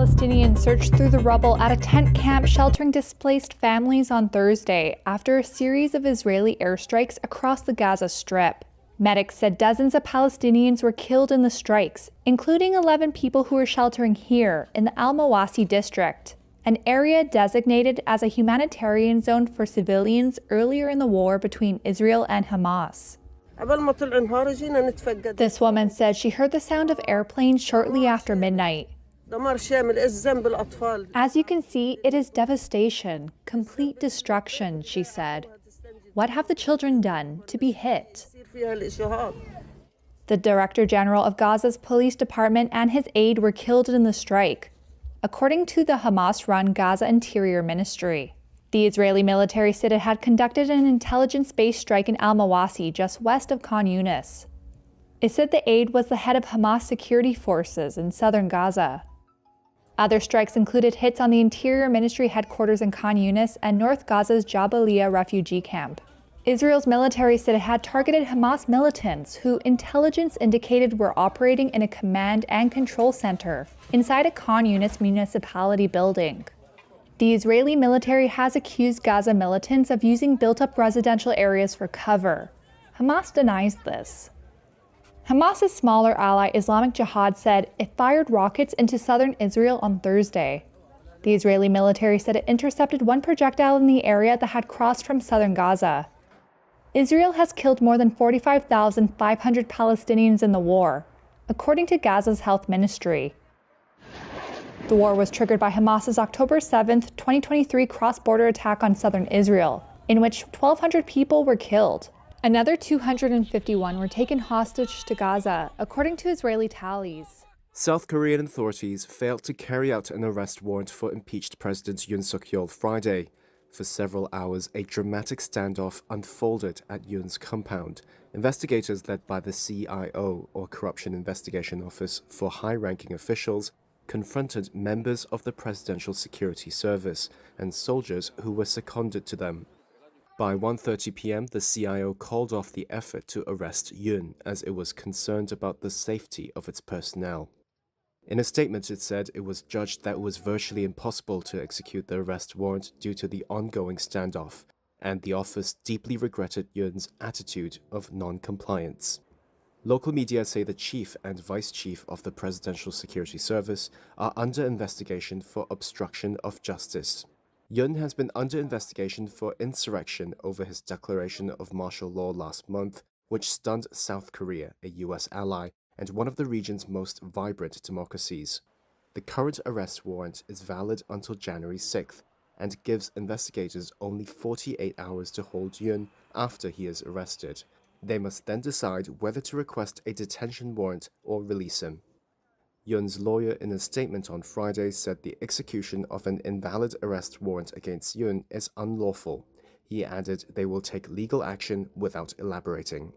Palestinians searched through the rubble at a tent camp sheltering displaced families on Thursday after a series of Israeli airstrikes across the Gaza Strip. Medics said dozens of Palestinians were killed in the strikes, including 11 people who were sheltering here in the Al-Mawasi district, an area designated as a humanitarian zone for civilians earlier in the war between Israel and Hamas. This woman said she heard the sound of airplanes shortly after midnight. As you can see, it is devastation, complete destruction, she said. What have the children done to be hit? The Director General of Gaza's police department and his aide were killed in the strike, according to the Hamas-run Gaza Interior Ministry. The Israeli military said it had conducted an intelligence-based strike in Al-Mawasi, just west of Khan Yunis. It said the aide was the head of Hamas security forces in southern Gaza. Other strikes included hits on the Interior Ministry headquarters in Khan Yunis and North Gaza's Jabalia refugee camp. Israel's military said it had targeted Hamas militants who intelligence indicated were operating in a command and control center inside a Khan Yunis municipality building. The Israeli military has accused Gaza militants of using built-up residential areas for cover. Hamas denies this. Hamas's smaller ally Islamic Jihad said it fired rockets into southern Israel on Thursday. The Israeli military said it intercepted one projectile in the area that had crossed from southern Gaza. Israel has killed more than 45,500 Palestinians in the war, according to Gaza's health ministry. The war was triggered by Hamas's October 7, 2023 cross-border attack on southern Israel, in which 1,200 people were killed. Another 251 were taken hostage to Gaza, according to Israeli tallies. South Korean authorities failed to carry out an arrest warrant for impeached President Yoon Suk-yeol Friday. For several hours, a dramatic standoff unfolded at Yoon's compound. Investigators led by the CIO, or Corruption Investigation Office for high-ranking officials, confronted members of the Presidential Security Service and soldiers who were seconded to them. By 1:30 p.m., the CIO called off the effort to arrest Yoon as it was concerned about the safety of its personnel. In a statement, it said it was judged that it was virtually impossible to execute the arrest warrant due to the ongoing standoff, and the office deeply regretted Yoon's attitude of non-compliance. Local media say the chief and vice chief of the Presidential Security Service are under investigation for obstruction of justice. Yoon has been under investigation for insurrection over his declaration of martial law last month, which stunned South Korea, a U.S. ally, and one of the region's most vibrant democracies. The current arrest warrant is valid until January 6th and gives investigators only 48 hours to hold Yoon after he is arrested. They must then decide whether to request a detention warrant or release him. Yoon's lawyer in a statement on Friday said the execution of an invalid arrest warrant against Yoon is unlawful. He added they will take legal action without elaborating.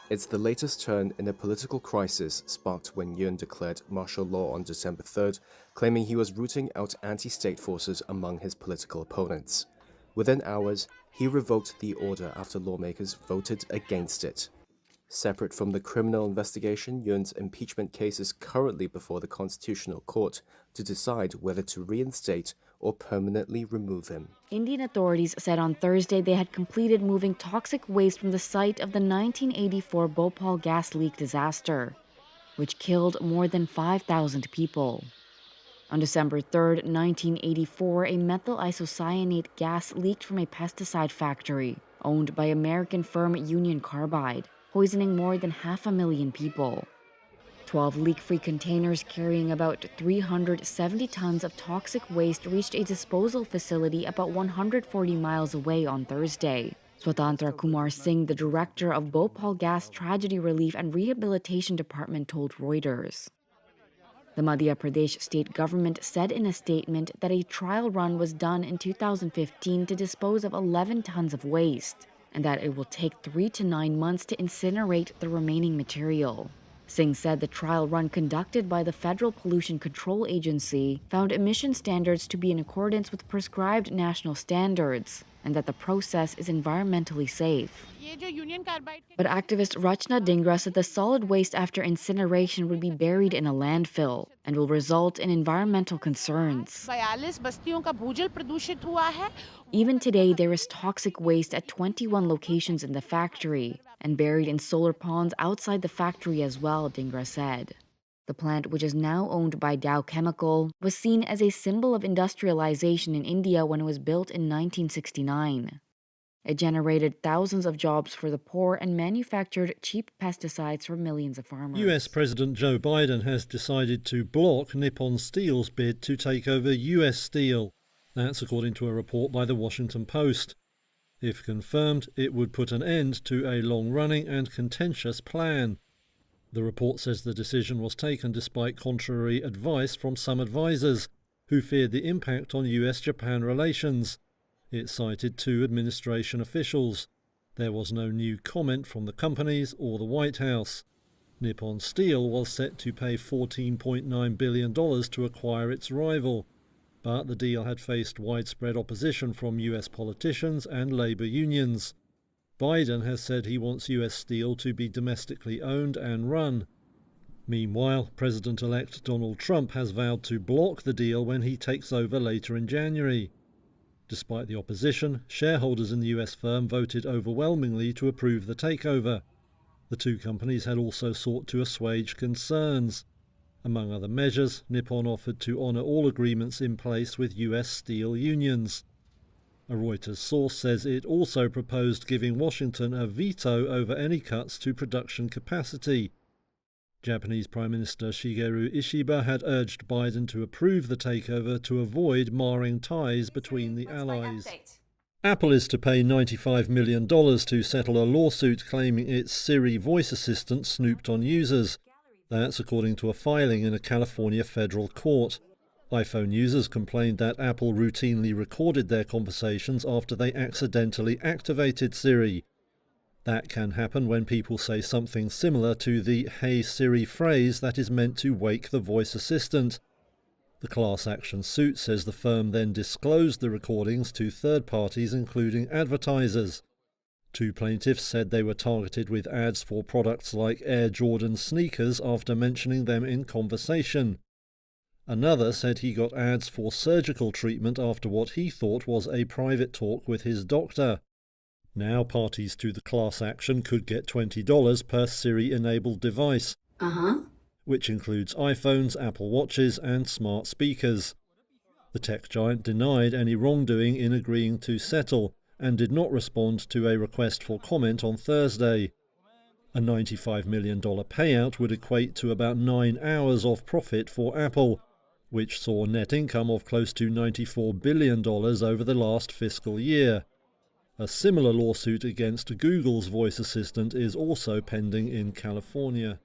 It's the latest turn in a political crisis sparked when Yoon declared martial law on December 3rd, claiming he was rooting out anti-state forces among his political opponents. Within hours, he revoked the order after lawmakers voted against it. Separate from the criminal investigation, Yoon's impeachment case is currently before the Constitutional Court to decide whether to reinstate or permanently remove him. Indian authorities said on Thursday they had completed moving toxic waste from the site of the 1984 Bhopal gas leak disaster, which killed more than 5,000 people. On December 3, 1984, a methyl isocyanate gas leaked from a pesticide factory owned by American firm Union Carbide, poisoning more than 500,000 people. 12 leak-free containers carrying about 370 tons of toxic waste reached a disposal facility about 140 miles away on Thursday. Swatantra Kumar Singh, the director of Bhopal Gas Tragedy Relief and Rehabilitation Department, told Reuters. The Madhya Pradesh state government said in a statement that a trial run was done in 2015 to dispose of 11 tons of waste, and that it will take 3 to 9 months to incinerate the remaining material. Singh said the trial run conducted by the Federal Pollution Control Agency found emission standards to be in accordance with prescribed national standards, and that the process is environmentally safe. But activist Rachna Dhingra said the solid waste after incineration would be buried in a landfill and will result in environmental concerns. Even today, there is toxic waste at 21 locations in the factory and buried in solar ponds outside the factory as well, Dhingra said. The plant, which is now owned by Dow Chemical, was seen as a symbol of industrialization in India when it was built in 1969. It generated thousands of jobs for the poor and manufactured cheap pesticides for millions of farmers. US President Joe Biden has decided to block Nippon Steel's bid to take over US Steel. That's according to a report by the Washington Post. If confirmed, it would put an end to a long-running and contentious plan. The report says the decision was taken despite contrary advice from some advisors, who feared the impact on US-Japan relations. It cited two administration officials. There was no new comment from the companies or the White House. Nippon Steel was set to pay $14.9 billion to acquire its rival, but the deal had faced widespread opposition from US politicians and labor unions. Biden has said he wants US Steel to be domestically owned and run. Meanwhile, President-elect Donald Trump has vowed to block the deal when he takes over later in January. Despite the opposition, shareholders in the US firm voted overwhelmingly to approve the takeover. The two companies had also sought to assuage concerns. Among other measures, Nippon offered to honour all agreements in place with US steel unions. A Reuters source says it also proposed giving Washington a veto over any cuts to production capacity. Japanese Prime Minister Shigeru Ishiba had urged Biden to approve the takeover to avoid marring ties between the allies. Apple is to pay $95 million to settle a lawsuit claiming its Siri voice assistant snooped on users. That's according to a filing in a California federal court. iPhone users complained that Apple routinely recorded their conversations after they accidentally activated Siri. That can happen when people say something similar to the "Hey Siri" phrase that is meant to wake the voice assistant. The class action suit says the firm then disclosed the recordings to third parties, including advertisers. Two plaintiffs said they were targeted with ads for products like Air Jordan sneakers after mentioning them in conversation. Another said he got ads for surgical treatment after what he thought was a private talk with his doctor. Now parties to the class action could get $20 per Siri-enabled device, which includes iPhones, Apple Watches and smart speakers. The tech giant denied any wrongdoing in agreeing to settle and did not respond to a request for comment on Thursday. A $95 million payout would equate to about 9 hours of profit for Apple, which saw net income of close to $94 billion over the last fiscal year. A similar lawsuit against Google's voice assistant is also pending in California.